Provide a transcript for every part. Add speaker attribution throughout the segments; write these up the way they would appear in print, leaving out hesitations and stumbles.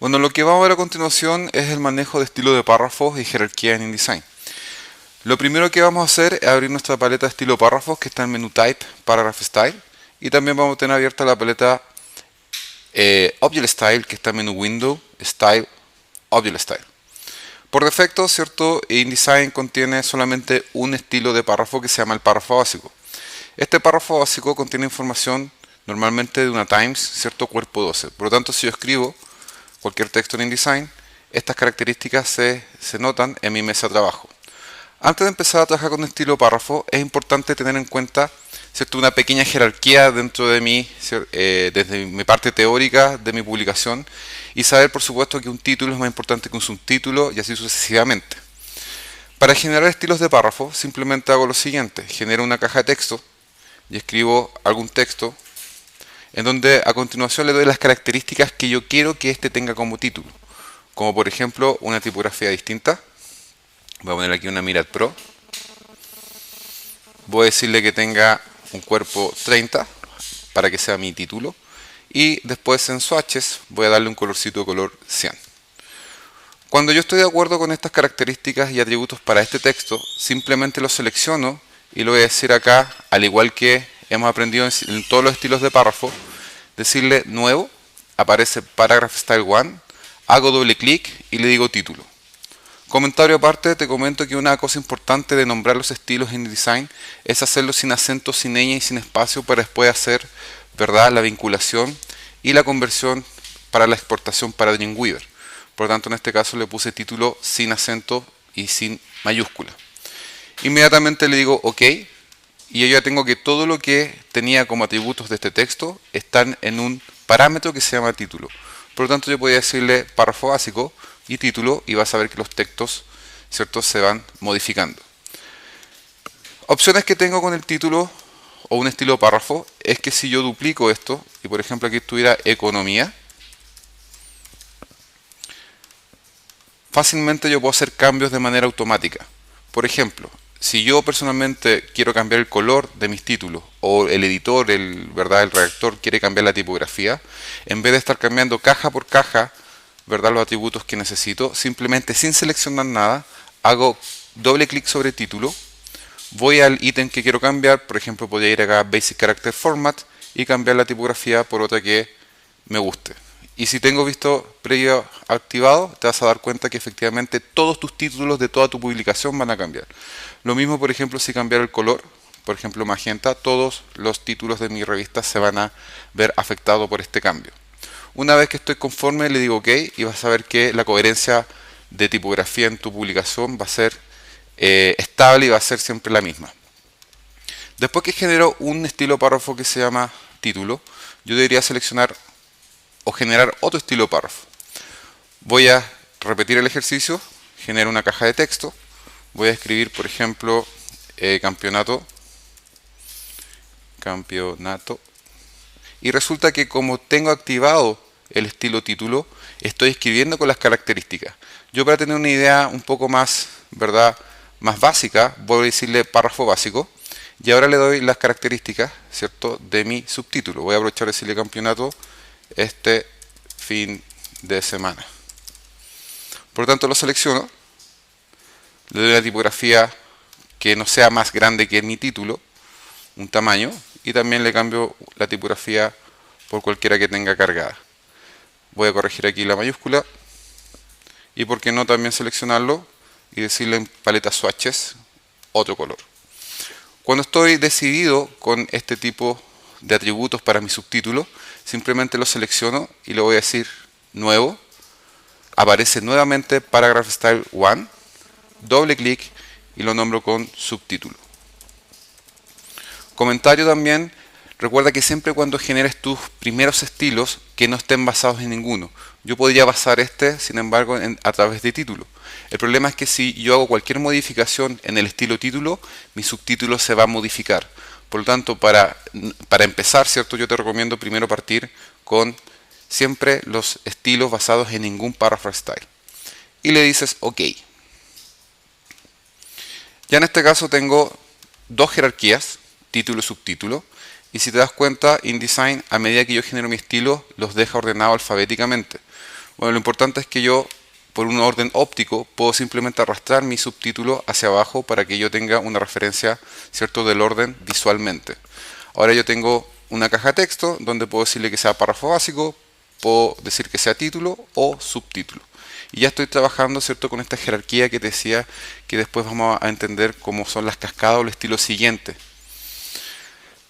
Speaker 1: Bueno, lo que vamos a ver a continuación es el manejo de estilo de párrafos y jerarquía en InDesign. Lo primero que vamos a hacer es abrir nuestra paleta de estilo párrafos que está en menú Type, Paragraph Style, y también vamos a tener abierta la paleta Object Style que está en menú Window, Style, Object Style. Por defecto, ¿cierto? InDesign contiene solamente un estilo de párrafo que se llama el párrafo básico. Este párrafo básico contiene información normalmente de una Times, ¿cierto? Cuerpo 12. Por lo tanto, si yo escribo cualquier texto en InDesign, estas características se notan en mi mesa de trabajo. Antes de empezar a trabajar con estilo párrafo, es importante tener en cuenta, ¿cierto?, una pequeña jerarquía dentro de desde mi parte teórica de mi publicación, y saber, por supuesto, que un título es más importante que un subtítulo y así sucesivamente. Para generar estilos de párrafo, simplemente hago lo siguiente: genero una caja de texto y escribo algún texto en donde a continuación le doy las características que yo quiero que este tenga como título, como por ejemplo una tipografía distinta. Voy a poner aquí una Mirad Pro. Voy a decirle que tenga un cuerpo 30 para que sea mi título, y después en swatches voy a darle un colorcito de color cian. Cuando yo estoy de acuerdo con estas características y atributos para este texto, simplemente lo selecciono y lo voy a decir acá, al igual que hemos aprendido en todos los estilos de párrafo, decirle nuevo, aparece Paragraph Style 1, hago doble clic y le digo título. Comentario aparte, te comento que una cosa importante de nombrar los estilos en InDesign es hacerlo sin acento, sin ñ y sin espacio para después hacer, ¿verdad?, la vinculación y la conversión para la exportación para Dreamweaver. Por lo tanto, en este caso le puse título sin acento y sin mayúscula. Inmediatamente le digo OK, y yo ya tengo que todo lo que tenía como atributos de este texto están en un parámetro que se llama título. Por lo tanto, yo podía decirle párrafo básico y título, y vas a ver que los textos, ¿cierto?, se van modificando. Opciones que tengo con el título o un estilo párrafo es que si yo duplico esto y por ejemplo aquí tuviera economía, fácilmente yo puedo hacer cambios de manera automática. Por ejemplo, si yo personalmente quiero cambiar el color de mis títulos, o el editor, el redactor quiere cambiar la tipografía, en vez de estar cambiando caja por caja, ¿verdad?, los atributos que necesito, simplemente sin seleccionar nada, hago doble clic sobre título, voy al ítem que quiero cambiar, por ejemplo podría ir acá a Basic Character Format y cambiar la tipografía por otra que me guste. Y si tengo visto previo activado, te vas a dar cuenta que efectivamente todos tus títulos de toda tu publicación van a cambiar. Lo mismo, por ejemplo, si cambiar el color, por ejemplo magenta, todos los títulos de mi revista se van a ver afectados por este cambio. Una vez que estoy conforme, le digo OK, y vas a ver que la coherencia de tipografía en tu publicación va a ser estable y va a ser siempre la misma. Después que genero un estilo párrafo que se llama título, yo debería seleccionar o generar otro estilo párrafo. Voy a repetir el ejercicio, genero una caja de texto, voy a escribir por ejemplo campeonato, y resulta que como tengo activado el estilo título, estoy escribiendo con las características. Yo, para tener una idea un poco más, ¿verdad?, más básica, voy a decirle párrafo básico, y ahora le doy las características, ¿cierto?, de mi subtítulo. Voy a aprovechar de decirle campeonato este fin de semana. Por lo tanto, lo selecciono, le doy la tipografía que no sea más grande que mi título, un tamaño, y también le cambio la tipografía por cualquiera que tenga cargada. Voy a corregir aquí la mayúscula, y por qué no también seleccionarlo y decirle en paleta swatches otro color. Cuando estoy decidido con este tipo de atributos para mi subtítulo, simplemente lo selecciono y le voy a decir nuevo, aparece nuevamente Paragraph Style 1, doble clic y lo nombro con subtítulo. Comentario también: recuerda que siempre cuando generes tus primeros estilos, que no estén basados en ninguno. Yo podría basar este, sin embargo, a través de título. El problema es que si yo hago cualquier modificación en el estilo título, mi subtítulo se va a modificar. Por lo tanto, para empezar, ¿cierto?, yo te recomiendo primero partir con siempre los estilos basados en ningún paragraph style. Y le dices OK. Ya en este caso tengo dos jerarquías, título y subtítulo. Y si te das cuenta, InDesign, a medida que yo genero mi estilo, los deja ordenados alfabéticamente. Bueno, lo importante es que yo, por un orden óptico, puedo simplemente arrastrar mi subtítulo hacia abajo para que yo tenga una referencia, ¿cierto?, del orden visualmente. Ahora yo tengo una caja de texto donde puedo decirle que sea párrafo básico, puedo decir que sea título o subtítulo. Y ya estoy trabajando, ¿cierto?, con esta jerarquía que te decía que después vamos a entender cómo son las cascadas o el estilo siguiente.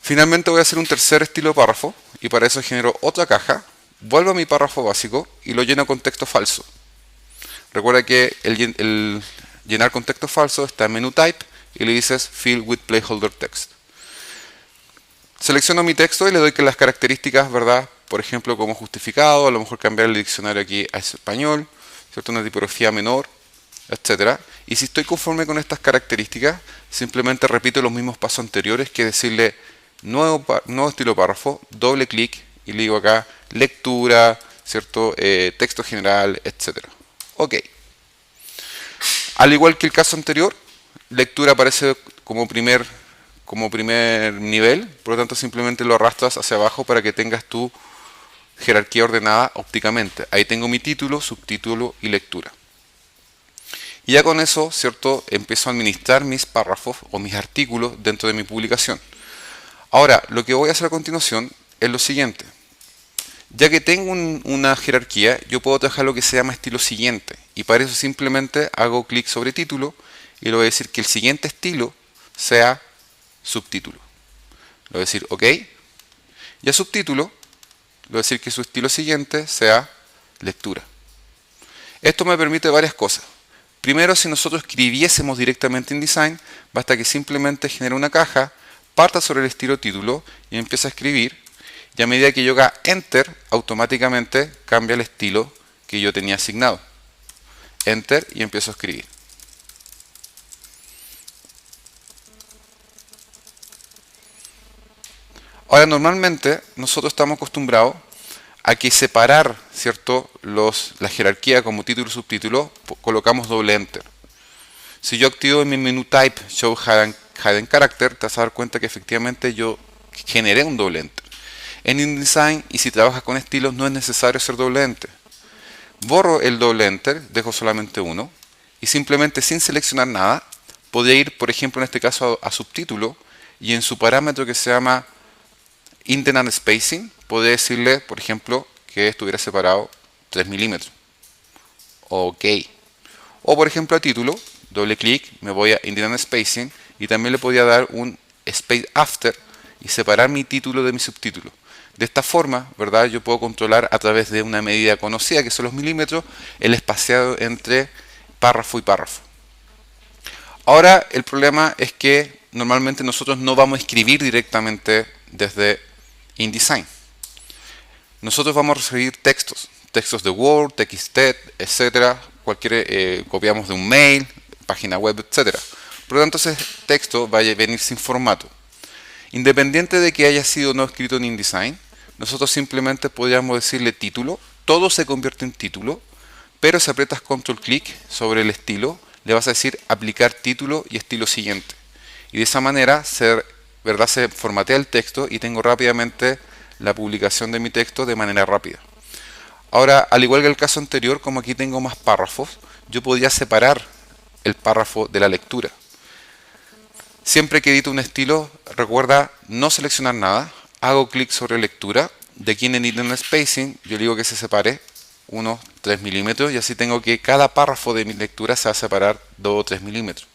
Speaker 1: Finalmente voy a hacer un tercer estilo de párrafo y para eso genero otra caja, vuelvo a mi párrafo básico y lo lleno con texto falso. Recuerda que el llenar con texto falso está en menú type y le dices fill with placeholder text. Selecciono mi texto y le doy que las características, ¿verdad? Por ejemplo, como justificado, a lo mejor cambiar el diccionario aquí a español, ¿cierto? Una tipografía menor, etcétera. Y si estoy conforme con estas características, simplemente repito los mismos pasos anteriores, que decirle nuevo estilo párrafo, doble clic y le digo acá lectura, ¿cierto? Texto general, etcétera. Ok. Al igual que el caso anterior, lectura aparece como primer nivel, por lo tanto simplemente lo arrastras hacia abajo para que tengas tu jerarquía ordenada ópticamente. Ahí tengo mi título, subtítulo y lectura. Y ya con eso, ¿cierto?, empiezo a administrar mis párrafos o mis artículos dentro de mi publicación. Ahora, lo que voy a hacer a continuación es lo siguiente. Ya que tengo una jerarquía, yo puedo trabajar lo que se llama estilo siguiente. Y para eso simplemente hago clic sobre título y le voy a decir que el siguiente estilo sea subtítulo. Le voy a decir OK. Y a subtítulo le voy a decir que su estilo siguiente sea lectura. Esto me permite varias cosas. Primero, si nosotros escribiésemos directamente en InDesign, basta que simplemente genere una caja, parta sobre el estilo título y empiece a escribir. Y a medida que yo haga Enter, automáticamente cambia el estilo que yo tenía asignado. Enter y empiezo a escribir. Ahora, normalmente nosotros estamos acostumbrados a que separar, ¿cierto?, la jerarquía como título y subtítulo, colocamos doble enter. Si yo activo en mi menú type show hidden character, te vas a dar cuenta que efectivamente yo generé un doble enter. En InDesign, y si trabajas con estilos, no es necesario hacer doble enter. Borro el doble enter, dejo solamente uno, y simplemente sin seleccionar nada, podría ir, por ejemplo, en este caso a subtítulo, y en su parámetro que se llama Indent and Spacing, podría decirle, por ejemplo, que estuviera separado 3 milímetros. OK. O, por ejemplo, a título, doble clic, me voy a Indent and Spacing, y también le podría dar un Space After y separar mi título de mi subtítulo. De esta forma, ¿verdad?, yo puedo controlar a través de una medida conocida, que son los milímetros, el espaciado entre párrafo y párrafo. Ahora, el problema es que normalmente nosotros no vamos a escribir directamente desde InDesign. Nosotros vamos a recibir textos de Word, TXT, etcétera, copiamos de un mail, página web, etcétera. Por lo tanto, ese texto va a venir sin formato. Independiente de que haya sido no escrito en InDesign, nosotros simplemente podríamos decirle título, todo se convierte en título, pero si aprietas control clic sobre el estilo, le vas a decir aplicar título y estilo siguiente. Y de esa manera se formatea el texto y tengo rápidamente la publicación de mi texto de manera rápida. Ahora, al igual que el caso anterior, como aquí tengo más párrafos, yo podría separar el párrafo de la lectura. Siempre que edito un estilo, recuerda no seleccionar nada, hago clic sobre lectura, de aquí en Indent Spacing, yo digo que se separe unos 3 milímetros y así tengo que cada párrafo de mi lectura se va a separar 2 o 3 milímetros.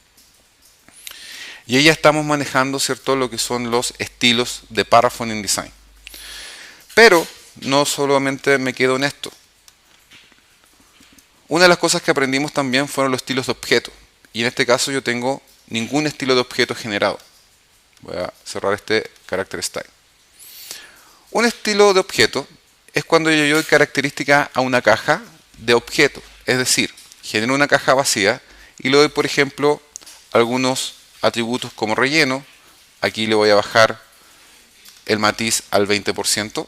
Speaker 1: Y ahí ya estamos manejando, ¿cierto?, lo que son los estilos de párrafo en InDesign. Pero no solamente me quedo en esto. Una de las cosas que aprendimos también fueron los estilos de objeto. Y en este caso yo tengo ningún estilo de objeto generado. Voy a cerrar este character style. Un estilo de objeto es cuando yo doy característica a una caja de objeto. Es decir, genero una caja vacía y le doy, por ejemplo, algunos atributos como relleno. Aquí le voy a bajar el matiz al 20%.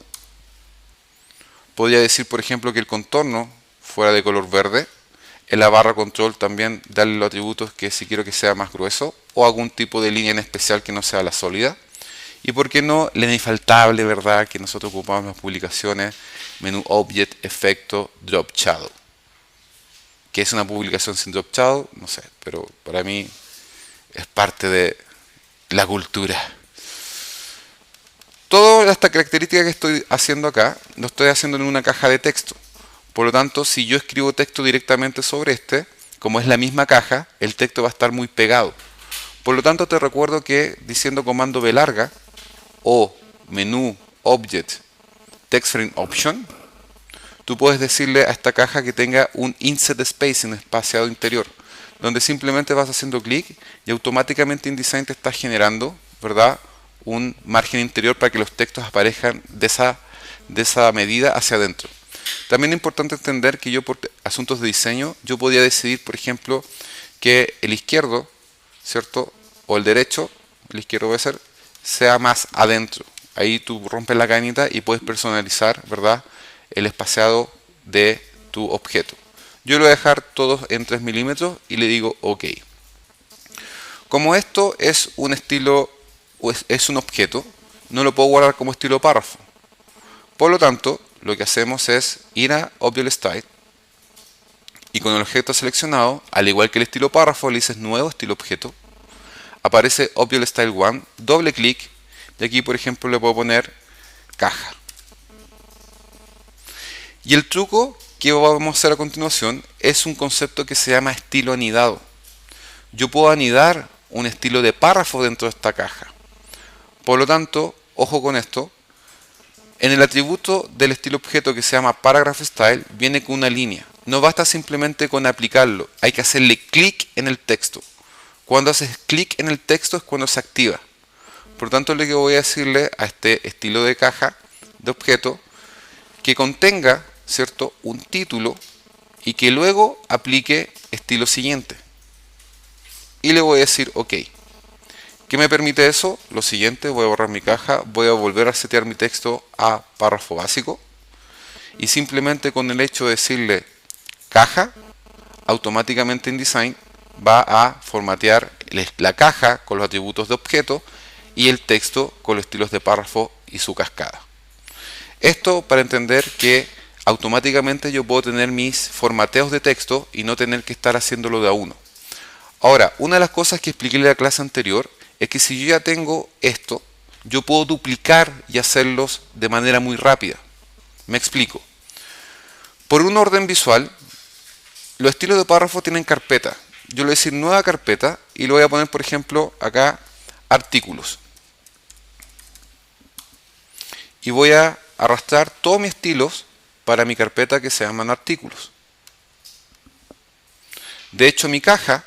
Speaker 1: Podría decir, por ejemplo, que el contorno fuera de color verde. En la barra control también darle los atributos que si quiero que sea más grueso o algún tipo de línea en especial que no sea la sólida. Y por qué no, la infaltable, ¿verdad?, que nosotros ocupamos en las publicaciones, menú Object, efecto, Drop Shadow. ¿Qué es una publicación sin Drop Shadow? No sé, pero para mí es parte de la cultura. Toda esta característica que estoy haciendo acá, lo estoy haciendo en una caja de texto. Por lo tanto, si yo escribo texto directamente sobre este, como es la misma caja, el texto va a estar muy pegado. Por lo tanto, te recuerdo que diciendo comando B larga o menú Object Text Frame Option, tú puedes decirle a esta caja que tenga un Inset Spacing, espaciado interior, donde simplemente vas haciendo clic y automáticamente InDesign te está generando, ¿verdad?, un margen interior para que los textos aparezcan de esa medida hacia adentro. También es importante entender que yo por asuntos de diseño, yo podía decidir, por ejemplo, que el izquierdo, ¿cierto?, o el derecho, el izquierdo va a ser, sea más adentro. Ahí tú rompes la cadenita y puedes personalizar, ¿verdad?, el espaciado de tu objeto. Yo lo voy a dejar todos en 3 milímetros y le digo OK. Como esto es un estilo, es un objeto, no lo puedo guardar como estilo párrafo. Por lo tanto, lo que hacemos es ir a Object Style y con el objeto seleccionado, al igual que el estilo párrafo, le dices nuevo estilo objeto. Aparece Object Style 1, doble clic y aquí, por ejemplo, le puedo poner caja. Y el truco que vamos a hacer a continuación es un concepto que se llama estilo anidado. Yo puedo anidar un estilo de párrafo dentro de esta caja. Por lo tanto, ojo con esto. En el atributo del estilo objeto que se llama Paragraph Style viene con una línea. No basta simplemente con aplicarlo, hay que hacerle clic en el texto. Cuando haces clic en el texto es cuando se activa. Por lo tanto, lo que voy a decirle a este estilo de caja de objeto que contenga, ¿cierto?, un título y que luego aplique estilo siguiente. Y le voy a decir OK. ¿Qué me permite eso? Lo siguiente, voy a borrar mi caja, voy a volver a setear mi texto a párrafo básico y simplemente con el hecho de decirle caja, automáticamente InDesign va a formatear la caja con los atributos de objeto y el texto con los estilos de párrafo y su cascada. Esto para entender que automáticamente yo puedo tener mis formateos de texto y no tener que estar haciéndolo de a uno. Ahora, una de las cosas que expliqué en la clase anterior es que si yo ya tengo esto, yo puedo duplicar y hacerlos de manera muy rápida. Me explico. Por un orden visual, los estilos de párrafo tienen carpeta. Yo le voy a decir nueva carpeta y le voy a poner, por ejemplo, acá artículos. Y voy a arrastrar todos mis estilos para mi carpeta que se llaman artículos. De hecho, mi caja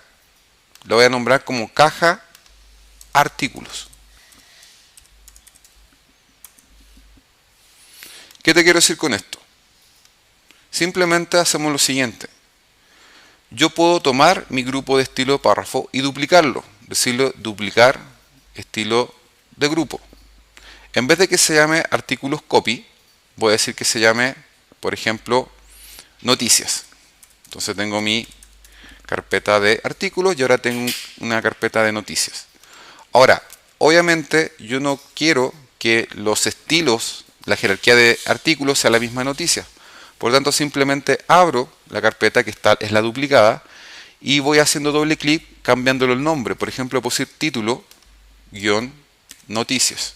Speaker 1: lo voy a nombrar como caja artículos. ¿Qué te quiero decir con esto? Simplemente hacemos lo siguiente. Yo puedo tomar mi grupo de estilo de párrafo y duplicarlo. Decirlo duplicar estilo de grupo. En vez de que se llame artículos copy, voy a decir que se llame, por ejemplo, noticias. Entonces tengo mi carpeta de artículos y ahora tengo una carpeta de noticias. Ahora, obviamente yo no quiero que los estilos, la jerarquía de artículos sea la misma noticia. Por lo tanto, simplemente abro la carpeta que es la duplicada y voy haciendo doble clic cambiándolo el nombre. Por ejemplo, puedo decir título, guión, noticias.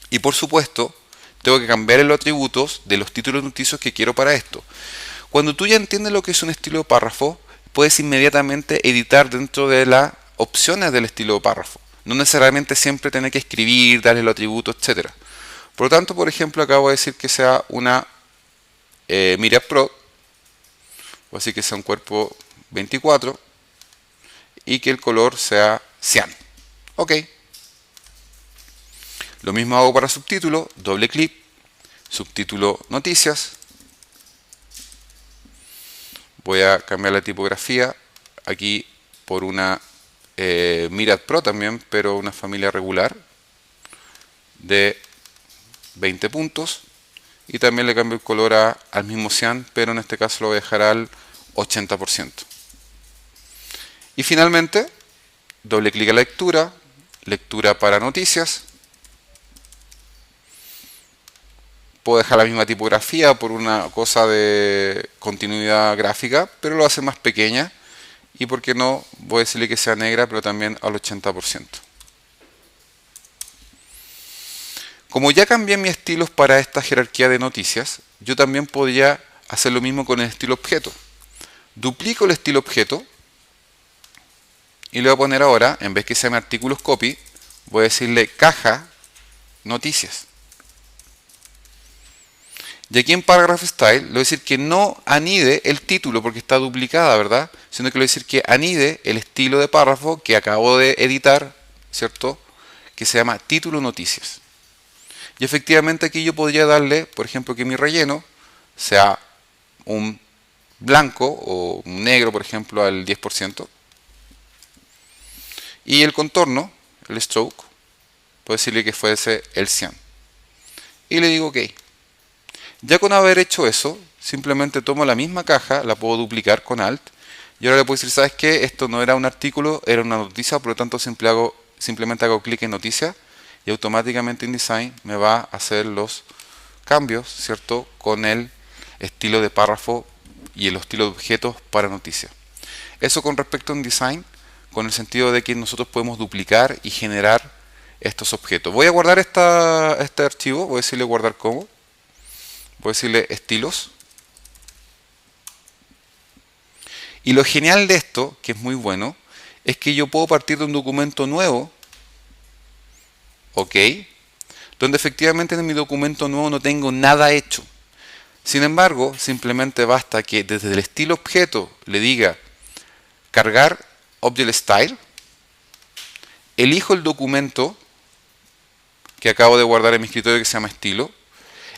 Speaker 1: Y por supuesto, tengo que cambiar los atributos de los títulos noticios que quiero para esto. Cuando tú ya entiendes lo que es un estilo de párrafo, puedes inmediatamente editar dentro de las opciones del estilo de párrafo. No necesariamente siempre tener que escribir, darle los atributos, etc. Por lo tanto, por ejemplo, acá voy a decir que sea una Myriad Pro, voy a decir que sea un cuerpo 24 y que el color sea cian. OK. Lo mismo hago para subtítulo, doble clic, subtítulo noticias. Voy a cambiar la tipografía aquí por una Myriad Pro también, pero una familia regular de 20 puntos. Y también le cambio el color al mismo cian, pero en este caso lo voy a dejar al 80%. Y finalmente, doble clic a lectura, lectura para noticias. puedo dejar la misma tipografía por una cosa de continuidad gráfica, pero lo voy a hacer más pequeña. Y por qué no, voy a decirle que sea negra, pero también al 80%. Como ya cambié mis estilos para esta jerarquía de noticias, yo también podría hacer lo mismo con el estilo objeto. Duplico el estilo objeto y le voy a poner ahora, en vez que se llame artículos copy, voy a decirle caja noticias. Y aquí en Paragraph Style le voy a decir que no anide el título porque está duplicada, ¿verdad? Sino que le voy a decir que anide el estilo de párrafo que acabo de editar, ¿cierto? Que se llama título noticias. Y efectivamente aquí yo podría darle, por ejemplo, que mi relleno sea un blanco o un negro, por ejemplo, al 10%. Y el contorno, el stroke, puedo decirle que fuese el 100. Y le digo OK. Ya con haber hecho eso, simplemente tomo la misma caja, la puedo duplicar con Alt. Y ahora le puedo decir, ¿sabes qué? Esto no era un artículo, era una noticia, por lo tanto simplemente hago clic en noticia. Y automáticamente InDesign me va a hacer los cambios, ¿cierto? Con el estilo de párrafo y el estilo de objetos para noticias. Eso con respecto a InDesign, con el sentido de que nosotros podemos duplicar y generar estos objetos. Voy a guardar este archivo, voy a decirle guardar como. Voy a decirle estilos. Y lo genial de esto, que es muy bueno, es que yo puedo partir de un documento nuevo, OK, donde efectivamente en mi documento nuevo no tengo nada hecho. Sin embargo, simplemente basta que desde el estilo objeto le diga cargar Object Style, elijo el documento que acabo de guardar en mi escritorio que se llama estilo,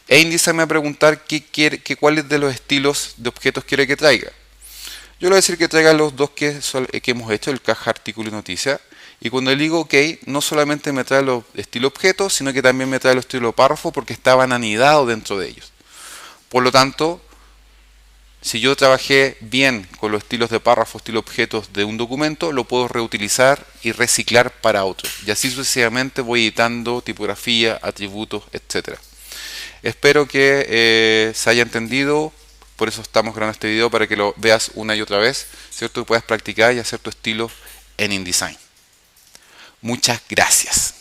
Speaker 1: e InDesign me va a preguntar cuáles de los estilos de objetos quiere que traiga. Yo le voy a decir que traiga los dos que hemos hecho, el caja, artículo y noticia. Y cuando le digo OK, no solamente me trae los estilo objetos, sino que también me trae los estilo párrafo porque estaban anidados dentro de ellos. Por lo tanto, si yo trabajé bien con los estilos de párrafo, estilo objetos de un documento, lo puedo reutilizar y reciclar para otro. Y así sucesivamente voy editando tipografía, atributos, etc. Espero que se haya entendido. Por eso estamos grabando este video, para que lo veas una y otra vez, ¿cierto? Que puedas practicar y hacer tu estilo en InDesign. Muchas gracias.